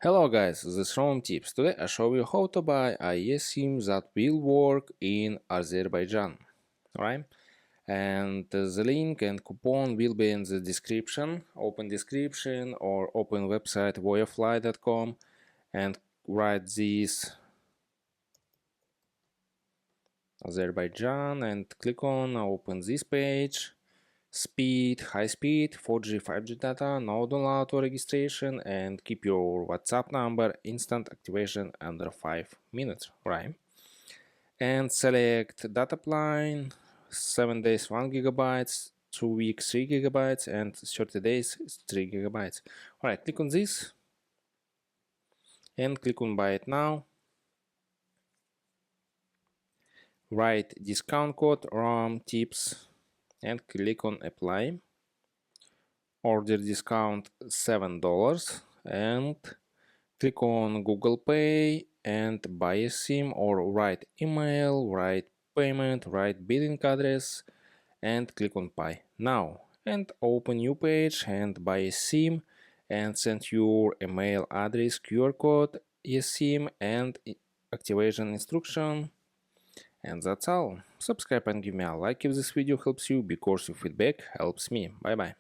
Hello guys, this is Roam Tips. Today I show you how to buy a eSim that will work in Azerbaijan. Right? And the link and coupon will be in the description. Open description or open website voyafly.com and write this Azerbaijan and click on open this page. Speed, high speed, 4G, 5G data, no download or registration, and keep your WhatsApp number, instant activation under 5 minutes, right? And select data plan, 7 days 1 gigabytes, 2 weeks 3 gigabytes, and 30 days 3 gigabytes. Alright, click on this and click on buy it now. Write discount code ROM tips and click on apply. Order discount $7 and click on Google Pay and buy a SIM, or write email, write payment, write billing address and click on buy now and open new page and buy a SIM and send your email address, QR code, eSIM and activation instruction. And that's all. Subscribe and give me a like if this video helps you, because your feedback helps me. Bye bye.